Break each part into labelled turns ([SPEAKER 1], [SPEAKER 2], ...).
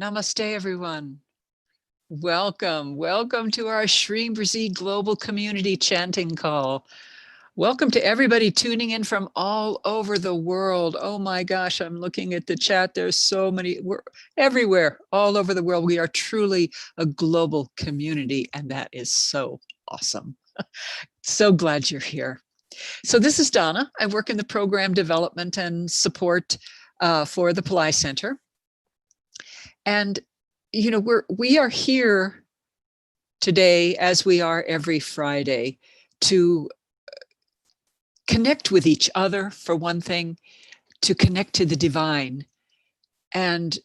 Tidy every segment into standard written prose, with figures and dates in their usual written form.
[SPEAKER 1] Namaste, everyone. Welcome. Welcome to our Shreem Brzee Global Community Chanting Call. Welcome to everybody tuning in from all over the world. Oh my gosh, I'm looking at the chat. There's so many. We're everywhere, all over the world. We are truly a global community, and that is so awesome. So glad you're here. So this is Donna. I work in the program development and support for the Pillai Center. And, you know, we are here today, as we are every Friday, to connect with each other, for one thing, to connect to the divine, and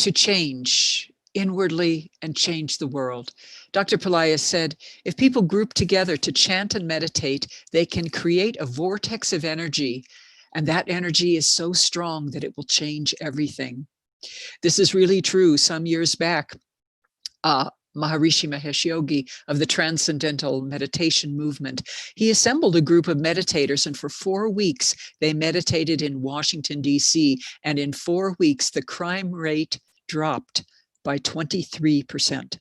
[SPEAKER 1] to change inwardly and change the world. Dr. Pillai has said, if people group together to chant and meditate, they can create a vortex of energy, and that energy is so strong that it will change everything. This is really true. Some years back, Maharishi Mahesh Yogi of the Transcendental Meditation Movement, he assembled a group of meditators, and for 4 weeks, they meditated in Washington, D.C., and in 4 weeks, the crime rate dropped by 23%.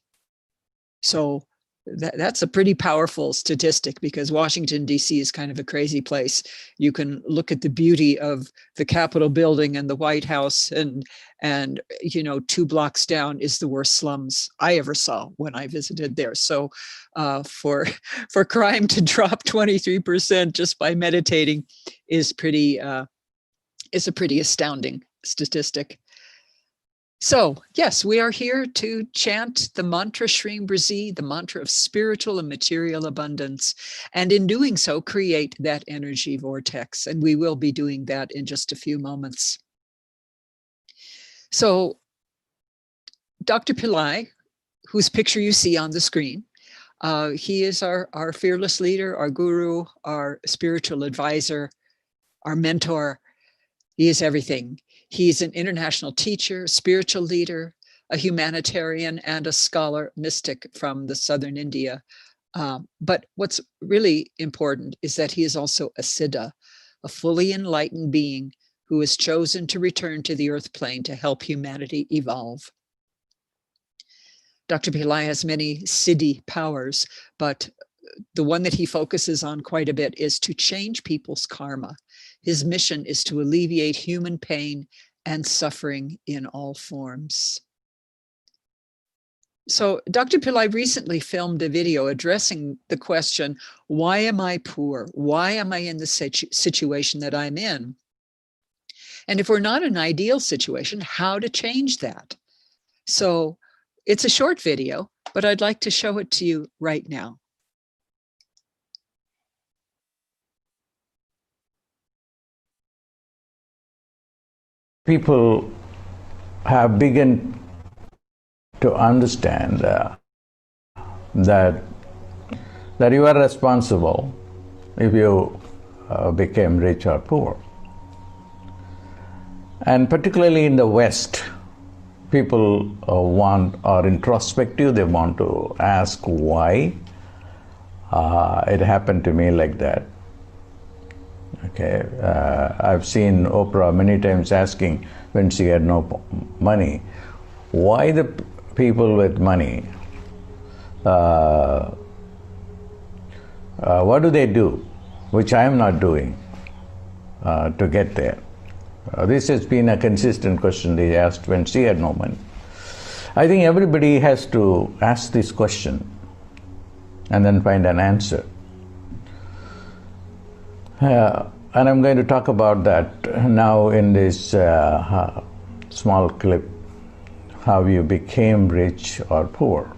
[SPEAKER 1] So that's a pretty powerful statistic, because Washington, D.C. is kind of a crazy place. You can look at the beauty of the Capitol building and the White House, and you know, 2 blocks down is the worst slums I ever saw when I visited there. So for crime to drop 23% just by meditating is a pretty astounding statistic. So, yes, we are here to chant the mantra Shreem Brzee, the mantra of spiritual and material abundance, and in doing so, create that energy vortex. And we will be doing that in just a few moments. So, Dr. Pillai, whose picture you see on the screen, he is our fearless leader, our guru, our spiritual advisor, our mentor. He is everything. He's an international teacher, spiritual leader, a humanitarian, and a scholar mystic from the southern India. But what's really important is that he is also a siddha, a fully enlightened being who has chosen to return to the earth plane to help humanity evolve. Dr. Pillai has many siddhi powers, but the one that he focuses on quite a bit is to change people's karma. His mission is to alleviate human pain and suffering in all forms. So Dr. Pillai recently filmed a video addressing the question, why am I poor? Why am I in the situation that I'm in? And if we're not in an ideal situation, how to change that? So it's a short video, but I'd like to show it to you right now.
[SPEAKER 2] People have begun to understand that you are responsible if you became rich or poor. And particularly in the West, people are introspective. They want to ask why it happened to me like that. Okay, I've seen Oprah many times asking when she had no money, why the people with money, what do they do, which I am not doing to get there? This has been a consistent question they asked when she had no money. I think everybody has to ask this question and then find an answer. And I'm going to talk about that now in this small clip, how you became rich or poor.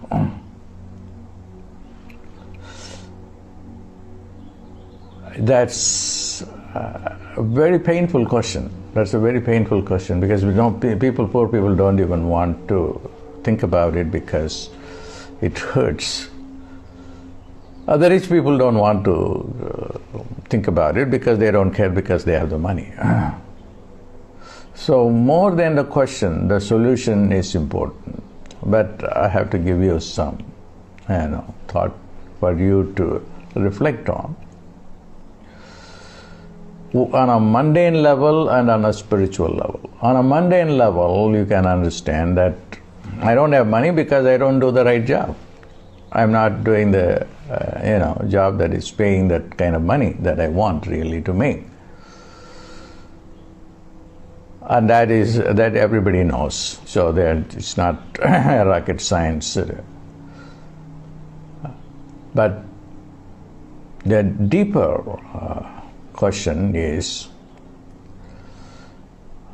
[SPEAKER 2] That's a very painful question. That's a very painful question because poor people don't even want to think about it because it hurts. The rich people don't want to think about it because they don't care because they have the money. So more than the question, the solution is important. But I have to give you some thought for you to reflect on a mundane level and on a spiritual level. On a mundane level, you can understand that I don't have money because I don't do the right job. I'm not doing the job that is paying that kind of money that I want really to make. And that everybody knows. So it's not rocket science. But the deeper question is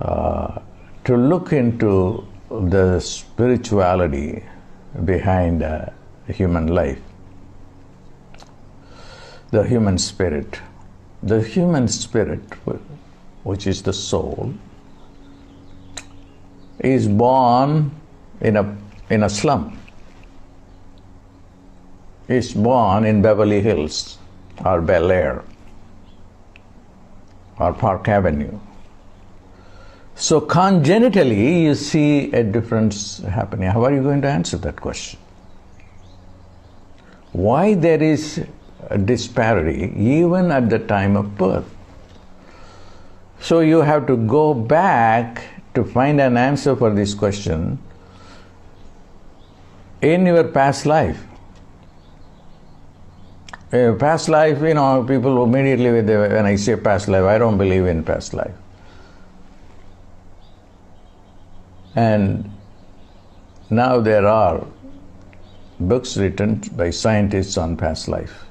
[SPEAKER 2] to look into the spirituality behind human life. The human spirit. The human spirit, which is the soul, is born in a slum. Is born in Beverly Hills or Bel Air or Park Avenue. So congenitally you see a difference happening. How are you going to answer that question? Why there is a disparity even at the time of birth? So you have to go back to find an answer for this question in your past life. Past life, people immediately, when I say past life, I don't believe in past life. And now there are books written by scientists on past life.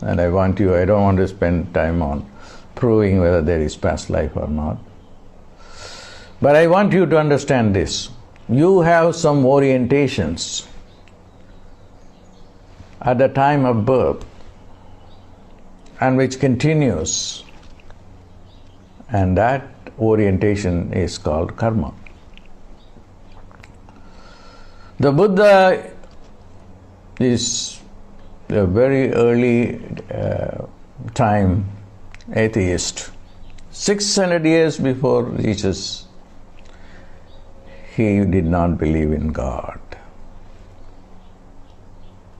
[SPEAKER 2] And I don't want to spend time on proving whether there is past life or not. But I want you to understand this. You have some orientations at the time of birth and which continues. And that orientation is called karma. The Buddha is a very early time atheist. 600 years before Jesus, he did not believe in God,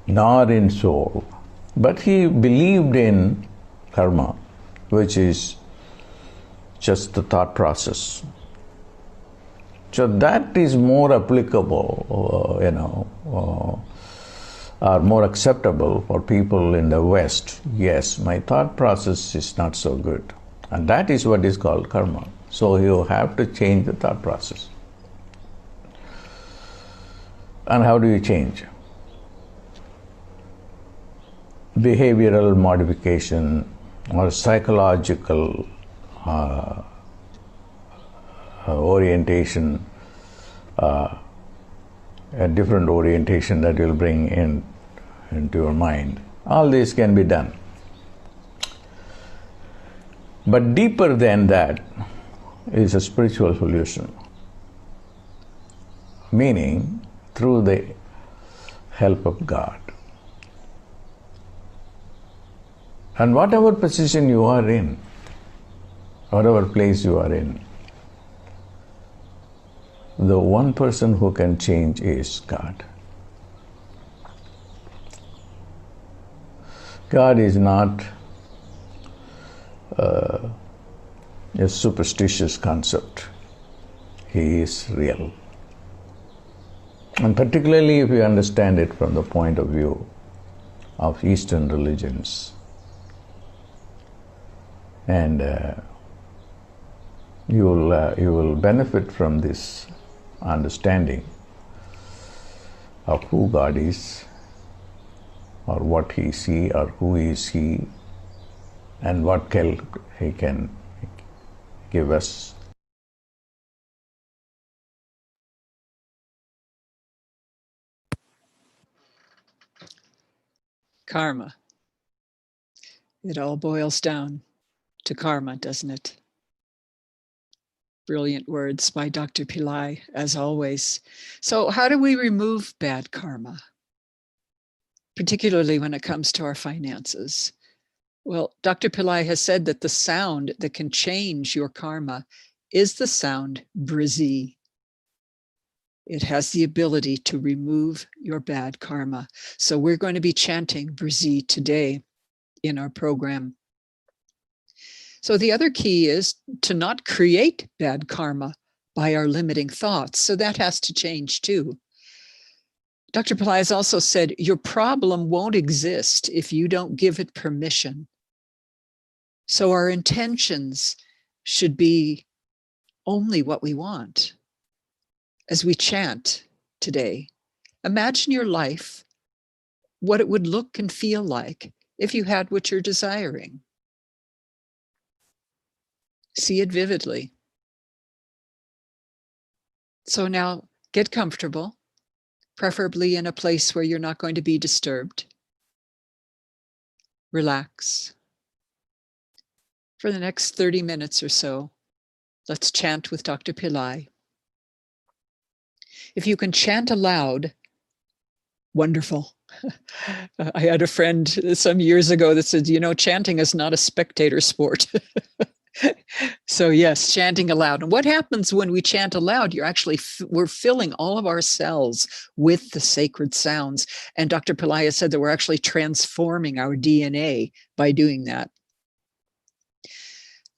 [SPEAKER 2] nor in soul, but he believed in karma, which is just the thought process. So that is more applicable, or more acceptable for people in the West. Yes, my thought process is not so good. And that is what is called karma. So you have to change the thought process. And how do you change? Behavioral modification or psychological orientation, a different orientation that you'll bring into your mind. All this can be done. But deeper than that is a spiritual solution. Meaning, through the help of God. And whatever position you are in, whatever place you are in, the one person who can change is God. God is not a superstitious concept. He is real. And particularly if you understand it from the point of view of Eastern religions. And you will benefit from this understanding of who God is, or what He is He, or who is He, and what help He can give us.
[SPEAKER 1] Karma. It all boils down to karma, doesn't it? Brilliant words by Dr. Pillai, as always. So how do we remove bad karma, particularly when it comes to our finances? Well, Dr. Pillai has said that the sound that can change your karma is the sound Brzee. It has the ability to remove your bad karma. So we're going to be chanting Brzee today in our program. So the other key is to not create bad karma by our limiting thoughts. So that has to change too. Dr. Pillai has also said, your problem won't exist if you don't give it permission. So our intentions should be only what we want. As we chant today, imagine your life, what it would look and feel like if you had what you're desiring. See it vividly. So now get comfortable, preferably in a place where you're not going to be disturbed. Relax. For the next 30 minutes or so, let's chant with Dr. Pillai. If you can chant aloud, wonderful. I had a friend some years ago that said, you know, chanting is not a spectator sport. So yes, chanting aloud. And what happens when we chant aloud? We're filling all of our cells with the sacred sounds. And Dr. Pillai has said that we're actually transforming our DNA by doing that.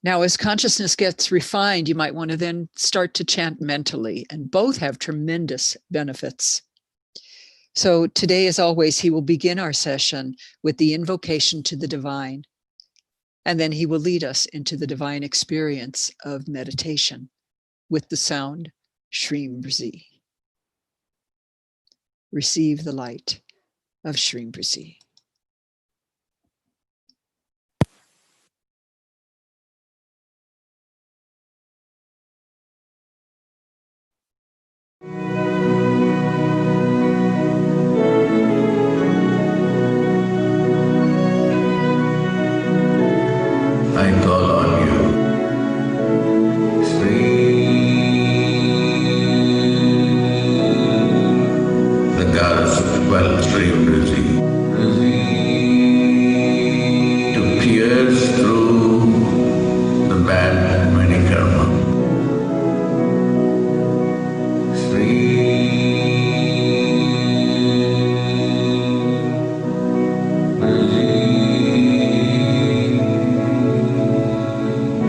[SPEAKER 1] Now, as consciousness gets refined, you might want to then start to chant mentally, and both have tremendous benefits. So today, as always, he will begin our session with the invocation to the divine. And then he will lead us into the divine experience of meditation with the sound Shreem Brzee. Receive the light of Shreem Brzee.
[SPEAKER 2] I call on you. The goddess of 12 Shreem Brzee, to pierce through the bad many karma.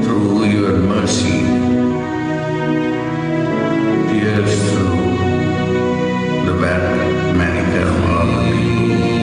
[SPEAKER 2] Through your mercy, pierce through the bad many karma of the people.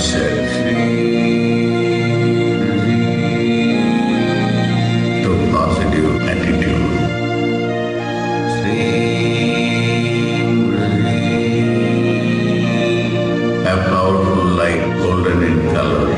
[SPEAKER 2] mindset, to positive attitude. Shreem Brzee, a powerful light, golden in color.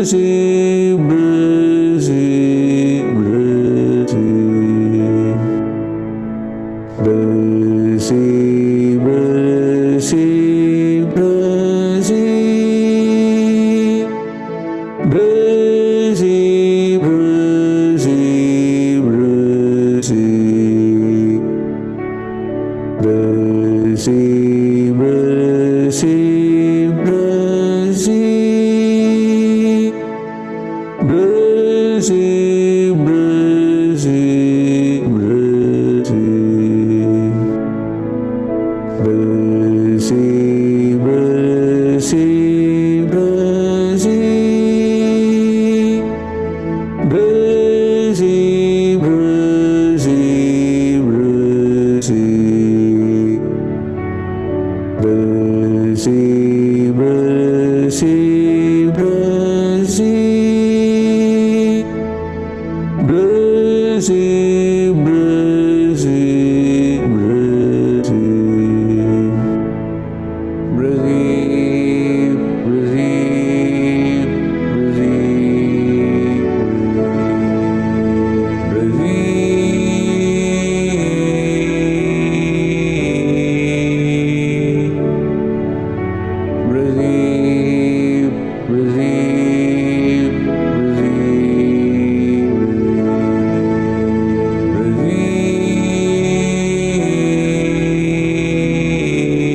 [SPEAKER 2] Brzee, Brzee, Brzee. Brzee, Brzee, Brzee. Brzee, Brzee, Brzee. Brzee, Brzee, Brzee. Brzee, Brzee, Brzee. Brzee,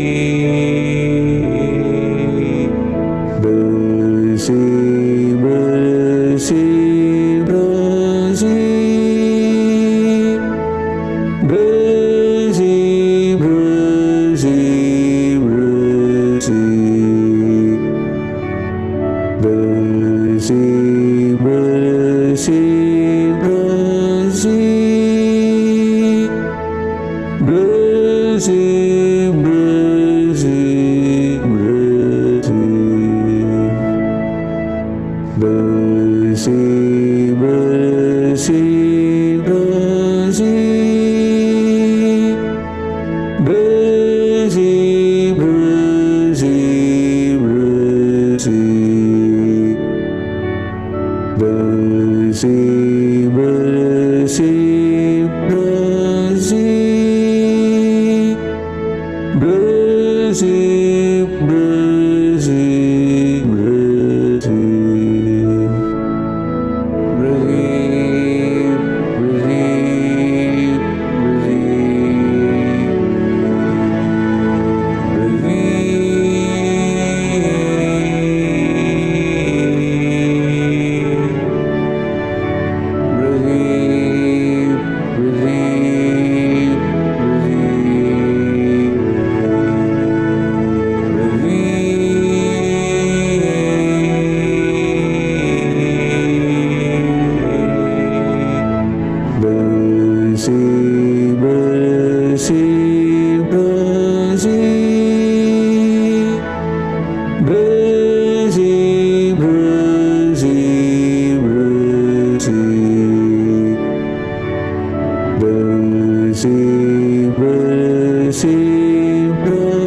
[SPEAKER 2] Brzee, Brzee. Brzee, Brzee, Brzee.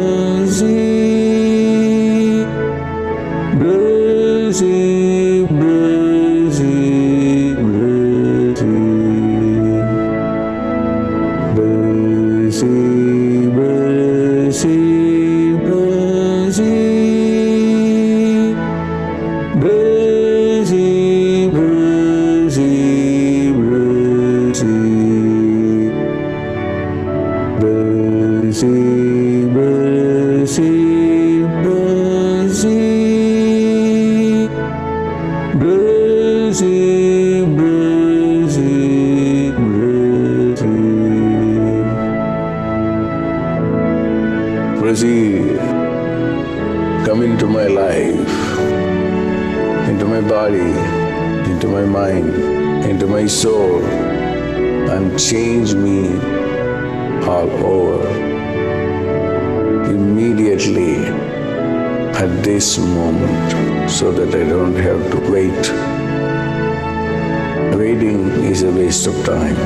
[SPEAKER 2] Brzee, Brzee, Brzee. Brzee, Brzee, Brzee. Brzee, Brzee,
[SPEAKER 3] Brzee, come into my life, into my body, into my mind, into my soul, and change me all over. Immediately, at this moment, so that I don't have to wait. Waiting is a waste of time.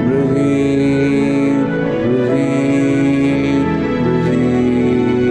[SPEAKER 3] Brzee, Brzee, Brzee.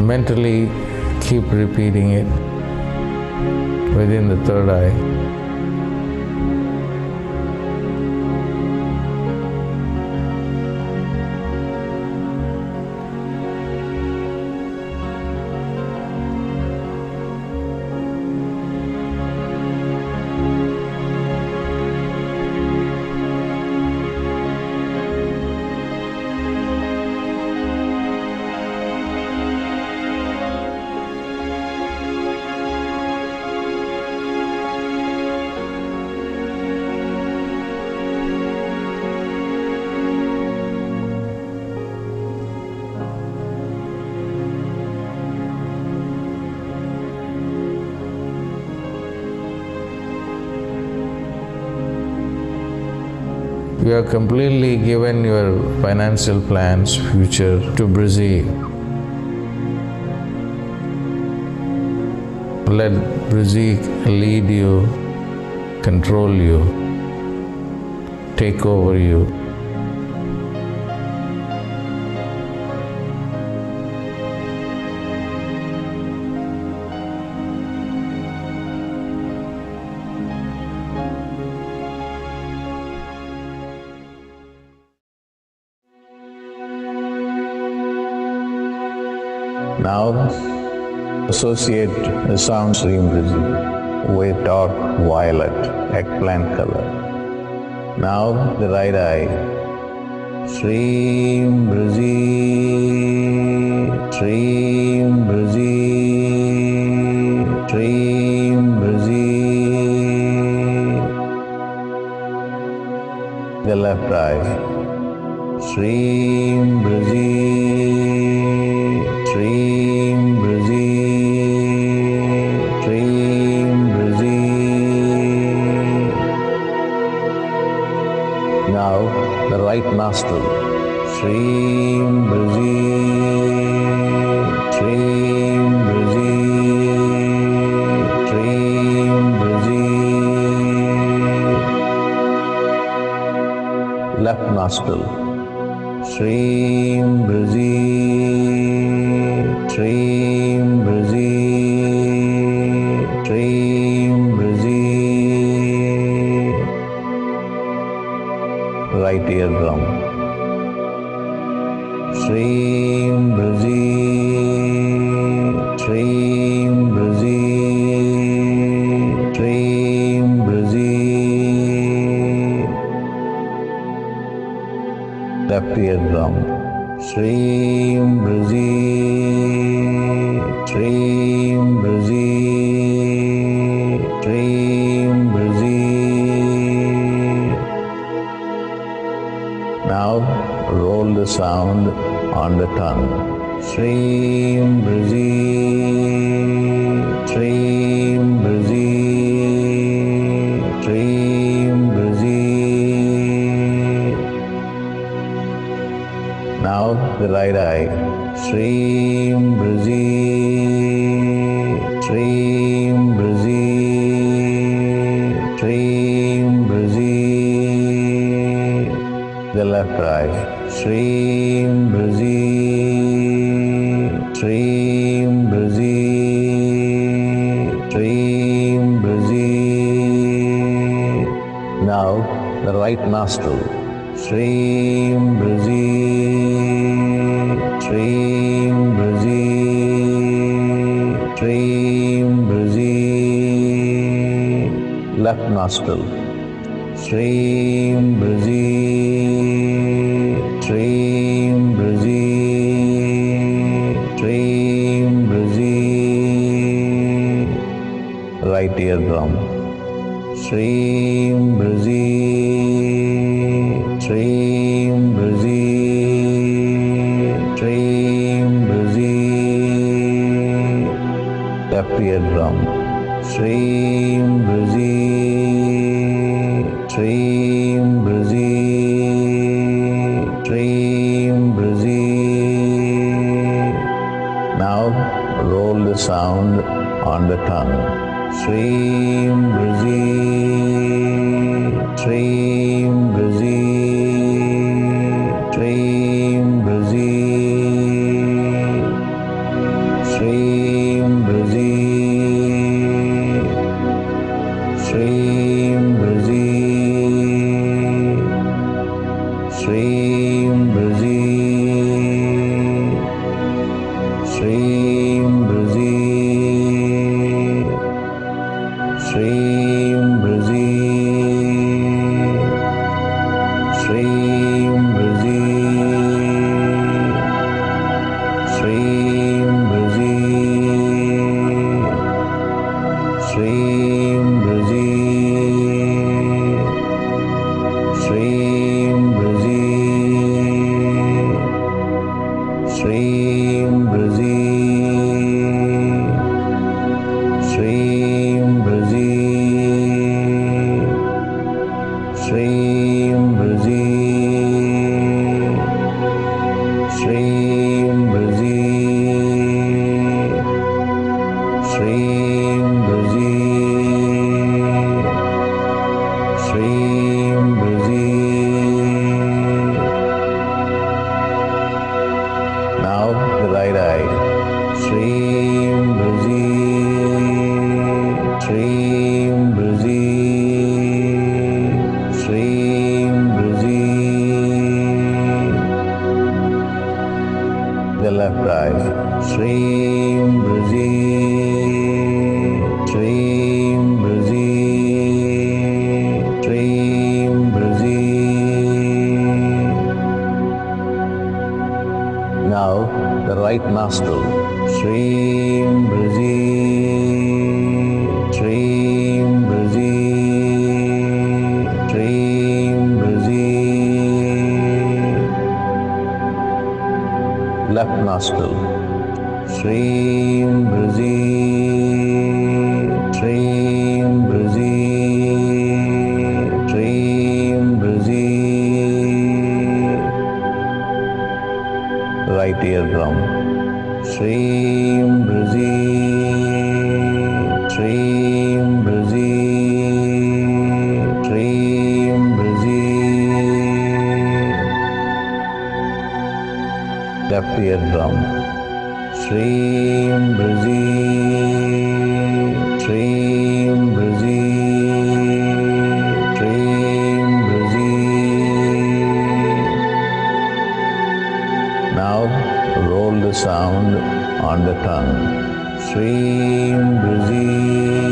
[SPEAKER 2] Mentally keep repeating it within the third eye. You have completely given your financial plans, future to Brzee. Let Brzee lead you, control you, take over you. Now associate the sound Shreem Brzee with dark violet, eggplant color. Now the right eye. Shreem Brzee, Shreem Brzee, Shreem Brzee. The left eye. Shreem Brzee, Shreem Brzee, Shreem Brzee. Now the right nostril. Shreem Brzee, Shreem Brzee, Shreem Brzee. Left nostril. Shreem Brzee, Shreem Brzee, Shreem Brzee. Right eardrum. Shreem Brzee, Shreem Brzee, Shreem Brzee. Left eardrum. Shreem Brzee, Shreem Brzee, Shreem Brzee. Now roll the sound on the tongue. Shreem Brzee, Shreem Brzee, Shreem Brzee. Now the right eye. Shreem Brzee, Shreem Brzee, Shreem Brzee. The left eye. Shreem Brzee, Shreem Brzee, Shreem Brzee. Now the right nostril. Shreem Brzee, Shreem Brzee, Shreem Brzee. Left nostril. Shreem Brzee, Shreem Brzee, Shreem Brzee. Right eardrum. Shreem Brzee, Shreem Brzee, Shreem Brzee. Left eardrum. Shreem Brzee, Shreem Brzee, Shreem Brzee. Now roll the sound on the tongue. Shreem Brzee, Shreem Brzee, Shreem Brzee.
[SPEAKER 3] Shreem Brzee, Shreem Brzee, Shreem Brzee, Shreem Brzee, Shreem Brzee, Shreem Brzee, Shreem Brzee, Shreem Brzee, Shreem Brzee, Shreem Brzee, Shreem Brzee. Now the right eye. Shreem Brzee, Shreem Brzee, Shreem Brzee. The left eye. Shreem Brzee, Shreem Brzee, Shreem Brzee. Now the right nostril. Shreem Brzee, Shreem Brzee, Shreem Brzee. Left nostril. Shreem Brzee, Shreem Brzee, Shreem Brzee. Right eardrum. Shreem Brzee, Shreem Brzee, Shreem Brzee. Left eardrum. Shreem Brzee, Shreem Brzee, Shreem Brzee. Now roll the sound on the tongue. Shreem Brzee,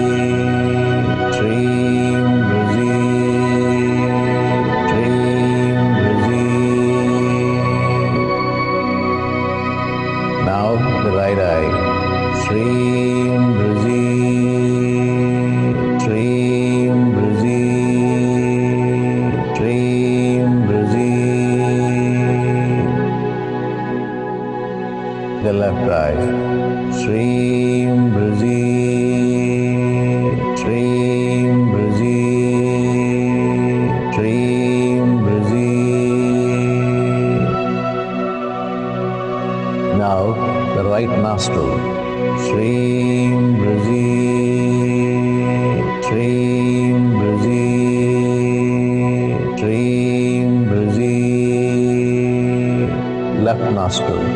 [SPEAKER 3] Shreem Brzee, Shreem Brzee. Now the right eye. Shreem Brzee, Shreem Brzee, Shreem Brzee. The left eye. Shreem Brzee, Shreem Brzee, Shreem Brzee. Now the right nostril. Shreem Brzee, Shreem Brzee, Shreem Brzee. Left nostril.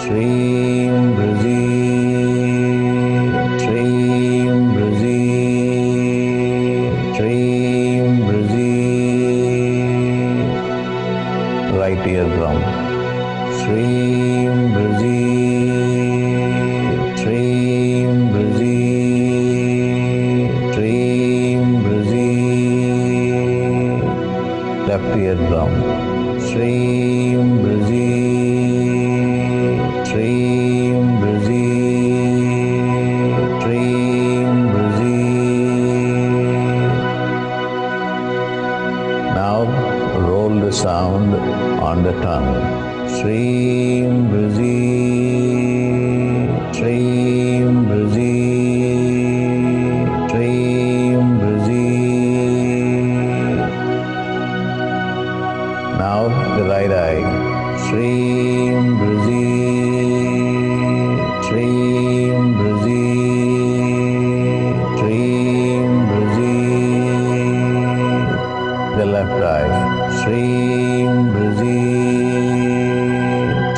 [SPEAKER 3] Shreem Brzee, Shreem Brzee, Shreem Brzee. Right eardrum. Shreem Brzee, Shreem Brzee, Shreem Brzee. Left eardrum. Shreem Brzee, Shreem Brzee, Shreem Brzee. Now roll the sound on the tongue. Shreem Brzee, Shreem Brzee, Shreem Brzee. Now the right eye. Shreem Brzee, Shreem Brzee, Shreem Brzee. The left eye. Shreem Brzee,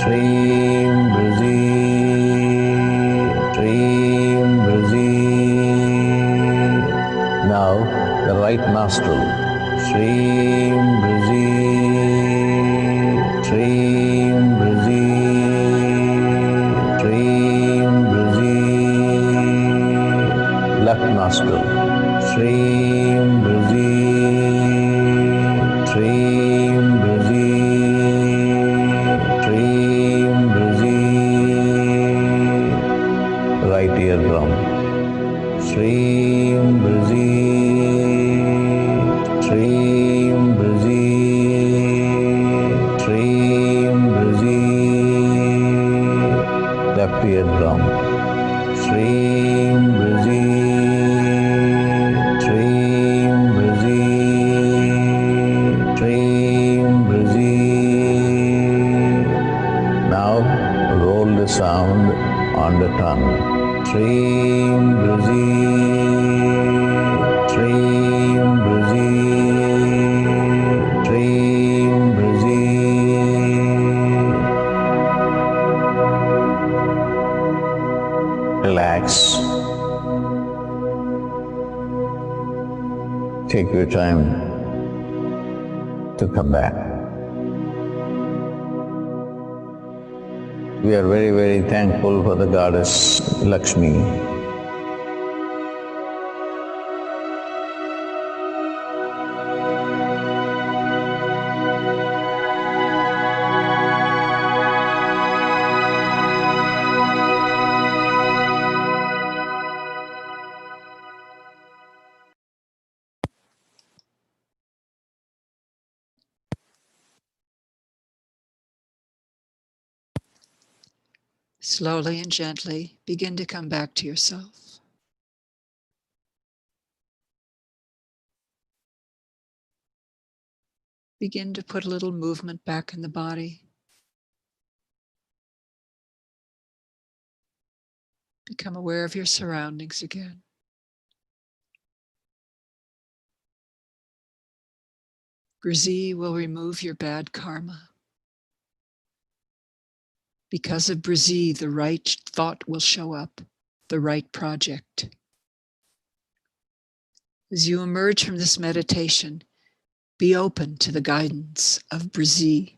[SPEAKER 3] Shreem Brzee, Shreem Brzee. Now the right nostril. Shreem Brzee, Shreem Brzee, Shreem Brzee. Left nostril.
[SPEAKER 2] Shreem Brzee, Shreem Brzee, Shreem Brzee. Right eardrum. Shreem Brzee, Shreem Brzee, Shreem Brzee. Left eardrum. Shreem Brzee, Shreem Brzee, Shreem Brzee. Now roll the sound on the tongue. Shreem Brzee, Shreem Brzee, Shreem Brzee. Relax. Take your time to come back. We are very, very thankful for the goddess Lakshmi.
[SPEAKER 1] Slowly and gently begin to come back to yourself. Begin to put a little movement back in the body. Become aware of your surroundings again. Brzee will remove your bad karma. Because of Brzee, the right thought will show up, the right project. As you emerge from this meditation, be open to the guidance of Brzee.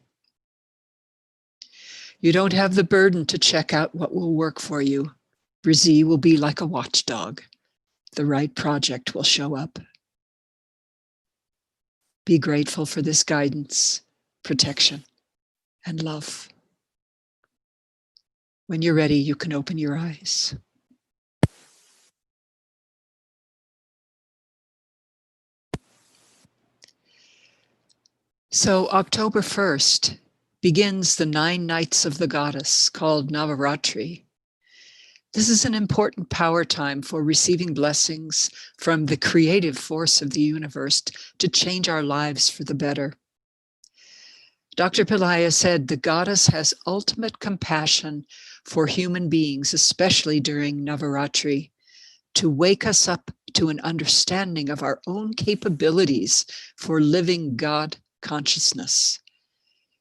[SPEAKER 1] You don't have the burden to check out what will work for you. Brzee will be like a watchdog. The right project will show up. Be grateful for this guidance, protection, and love. When you're ready, you can open your eyes. So October 1st begins the 9 nights of the goddess called Navaratri. This is an important power time for receiving blessings from the creative force of the universe to change our lives for the better. Dr. Pillai said the goddess has ultimate compassion for human beings, especially during Navaratri, to wake us up to an understanding of our own capabilities for living God consciousness.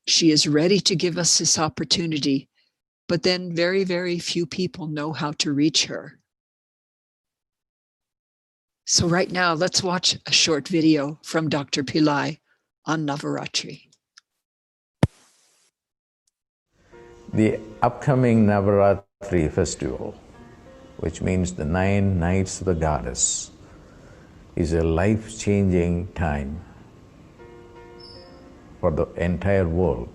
[SPEAKER 1] She is ready to give us this opportunity, but then very, very few people know how to reach her. So right now, let's watch a short video from Dr. Pillai on Navaratri.
[SPEAKER 2] The upcoming Navaratri festival, which means the 9 nights of the goddess, is a life-changing time for the entire world.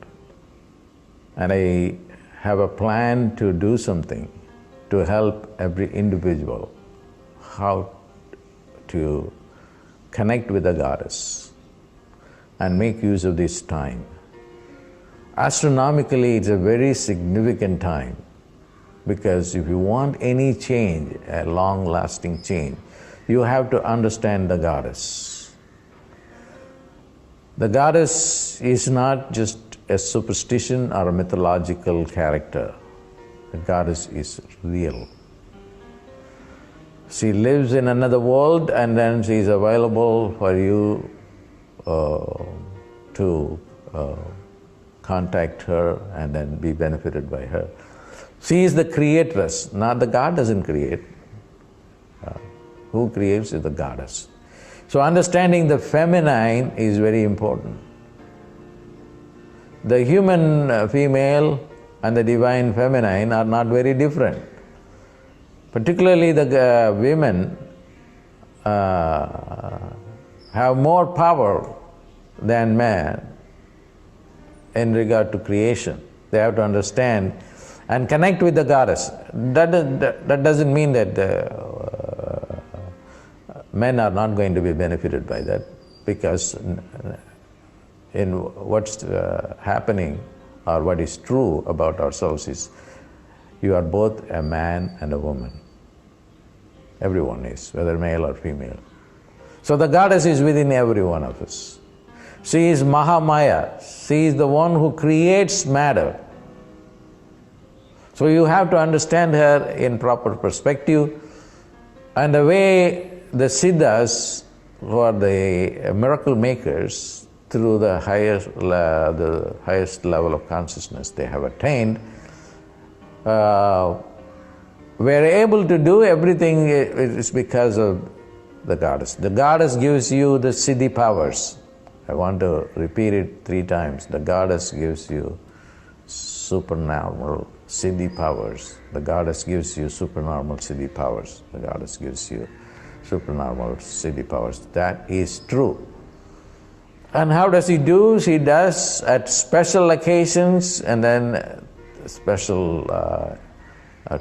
[SPEAKER 2] And I have a plan to do something to help every individual how to connect with the goddess and make use of this time. Astronomically, it's a very significant time because if you want any change, a long-lasting change, you have to understand the goddess. The goddess is not just a superstition or a mythological character. The goddess is real. She lives in another world and then she is available for you to contact her and then be benefited by her. She is the creatress, not the God doesn't create. Who creates is the goddess. So understanding the feminine is very important. The human female and the divine feminine are not very different. Particularly the women have more power than man in regard to creation. They have to understand and connect with the goddess. That doesn't mean that men are not going to be benefited by that, because in what's happening or what is true about ourselves is you are both a man and a woman. Everyone is, whether male or female. So the goddess is within every one of us. She is Mahamaya. She is the one who creates matter. So you have to understand her in proper perspective. And the way the Siddhas, who are the miracle makers, through the highest level of consciousness they have attained, were able to do everything. It's because of the goddess. The goddess gives you the siddhi powers. I want to repeat it 3 times. The goddess gives you supernormal siddhi powers. The goddess gives you supernormal siddhi powers. The goddess gives you supernormal siddhi powers. That is true. And how does she do? She does at special occasions, and then special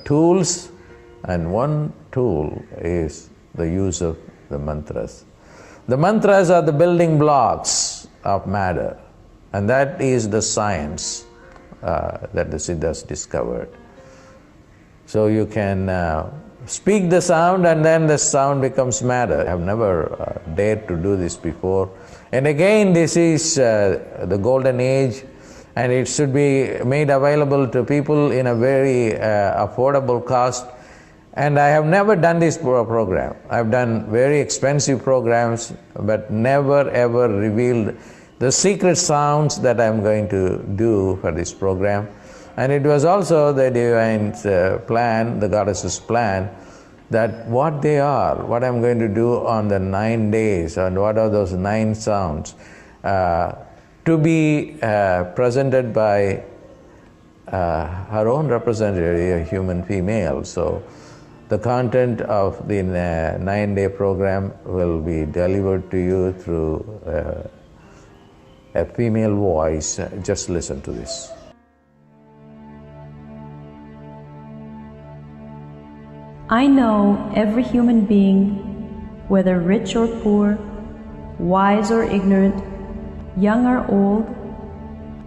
[SPEAKER 2] tools. And one tool is the use of the mantras. The mantras are the building blocks of matter, and that is the science that the Siddhas discovered. So you can speak the sound, and then the sound becomes matter. I have never dared to do this before. And again, this is the golden age, and it should be made available to people in a very affordable cost. And I have never done this program. I've done very expensive programs, but never ever revealed the secret sounds that I'm going to do for this program. And it was also the divine's plan, the goddess's plan, that what they are, what I'm going to do on the 9 days, and what are those 9 sounds, to be presented by her own representative, a human female. So the content of the 9-day program will be delivered to you through a female voice. Just listen to this.
[SPEAKER 4] I know every human being, whether rich or poor, wise or ignorant, young or old,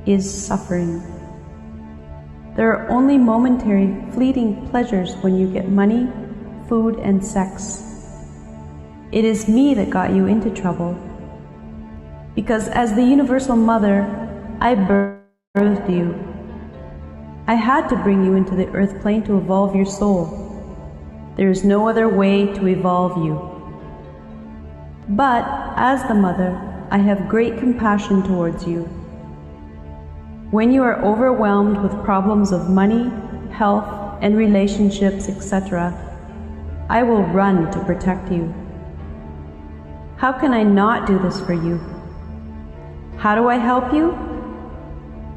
[SPEAKER 4] is suffering. There are only momentary, fleeting pleasures when you get money, food, and sex. It is me that got you into trouble. Because as the Universal Mother, I birthed you. I had to bring you into the earth plane to evolve your soul. There is no other way to evolve you. But as the Mother, I have great compassion towards you. When you are overwhelmed with problems of money, health, and relationships, etc., I will run to protect you. How can I not do this for you? How do I help you?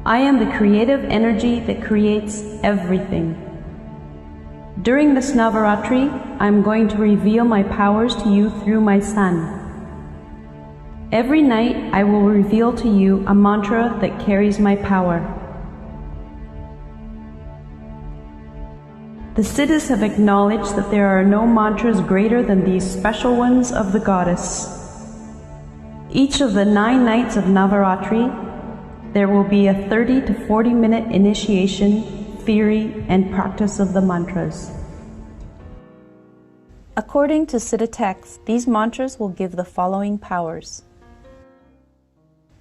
[SPEAKER 4] I am the creative energy that creates everything. During this Navaratri, I am going to reveal my powers to you through my son. Every night, I will reveal to you a mantra that carries my power. The Siddhas have acknowledged that there are no mantras greater than these special ones of the goddess. Each of the 9 nights of Navaratri, there will be a 30 to 40-minute initiation, theory, and practice of the mantras. According to Siddha texts, these mantras will give the following powers.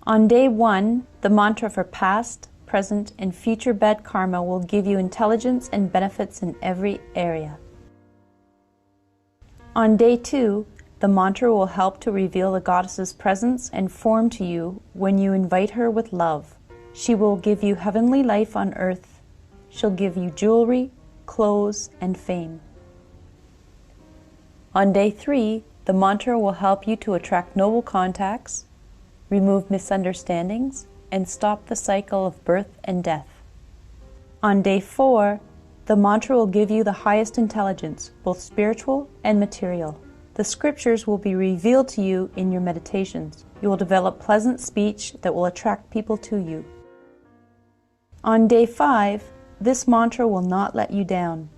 [SPEAKER 4] On day 1, the mantra for past, present, and future bad karma will give you intelligence and benefits in every area. On day 2, the mantra will help to reveal the goddess's presence and form to you when you invite her with love. She will give you heavenly life on earth. She'll give you jewelry, clothes, and fame. On day 3, the mantra will help you to attract noble contacts, remove misunderstandings, and stop the cycle of birth and death. On day 4, the mantra will give you the highest intelligence, both spiritual and material. The scriptures will be revealed to you in your meditations. You will develop pleasant speech that will attract people to you. On day 5, this mantra will not let you down.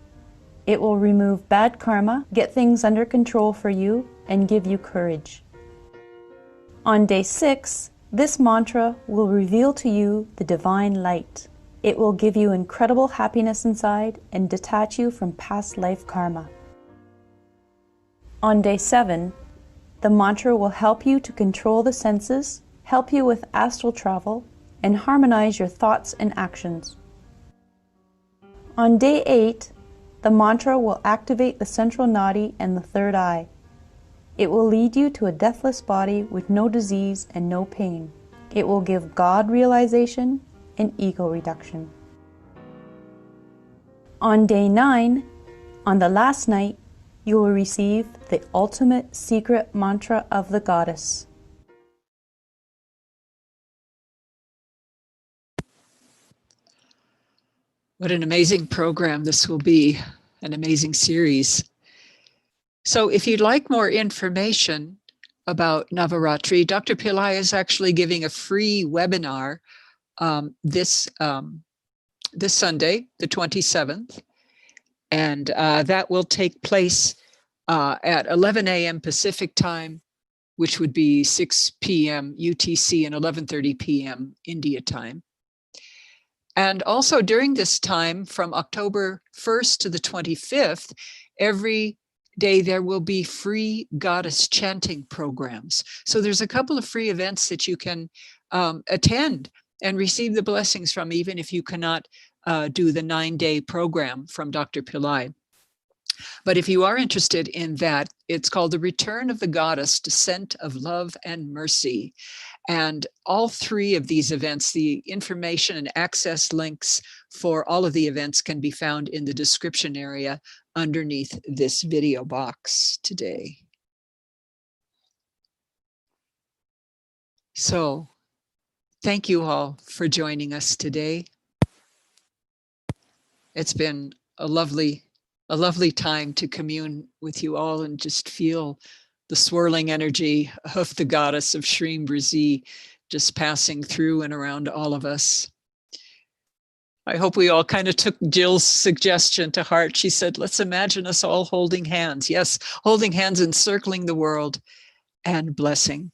[SPEAKER 4] It will remove bad karma, get things under control for you, and give you courage. On day 6, this mantra will reveal to you the divine light. It will give you incredible happiness inside and detach you from past life karma. On day 7, the mantra will help you to control the senses, help you with astral travel, and harmonize your thoughts and actions. On day 8, the mantra will activate the central nadi and the third eye. It will lead you to a deathless body with no disease and no pain. It will give God realization and ego reduction. On day 9, on the last night, you will receive the ultimate secret mantra of the goddess.
[SPEAKER 1] What an amazing program this will be, an amazing series. So if you'd like more information about Navaratri, Dr. Pillai is actually giving a free webinar this Sunday, the 27th, and that will take place at 11 a.m. Pacific time, which would be 6 p.m. UTC and 11:30 p.m. India time. And also during this time, from October 1st to the 25th, every day there will be free goddess chanting programs. So there's a couple of free events that you can attend and receive the blessings from, even if you cannot do the 9-day program from Dr. Pillai. But if you are interested in that, it's called The Return of the Goddess, Descent of Love and Mercy. And all 3 of these events, the information and access links for all of the events can be found in the description area underneath this video box today. So thank you all for joining us today. It's been a lovely time to commune with you all and just feel the swirling energy of the goddess of Shreem Brzee just passing through and around all of us. I hope we all kind of took Jill's suggestion to heart. She said, let's imagine us all holding hands. Yes, holding hands and circling the world and blessing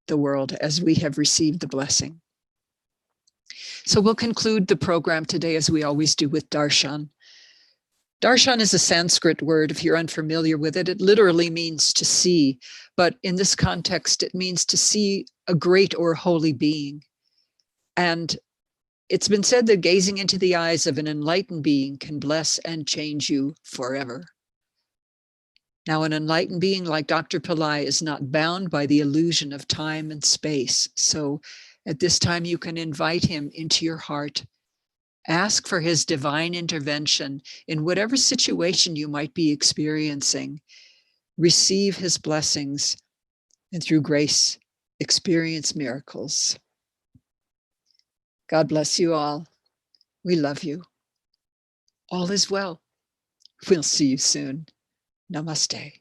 [SPEAKER 1] the world as we have received the blessing. So we'll conclude the program today, as we always do, with darshan. Darshan is a Sanskrit word. If you're unfamiliar with it, it literally means to see. But in this context, it means to see a great or holy being. And it's been said that gazing into the eyes of an enlightened being can bless and change you forever. Now, an enlightened being like Dr. Pillai is not bound by the illusion of time and space. So at this time, you can invite him into your heart. Ask for his divine intervention in whatever situation you might be experiencing. Receive his blessings, and through grace, experience miracles. God bless you all. We love you. All is well. We'll see you soon. Namaste.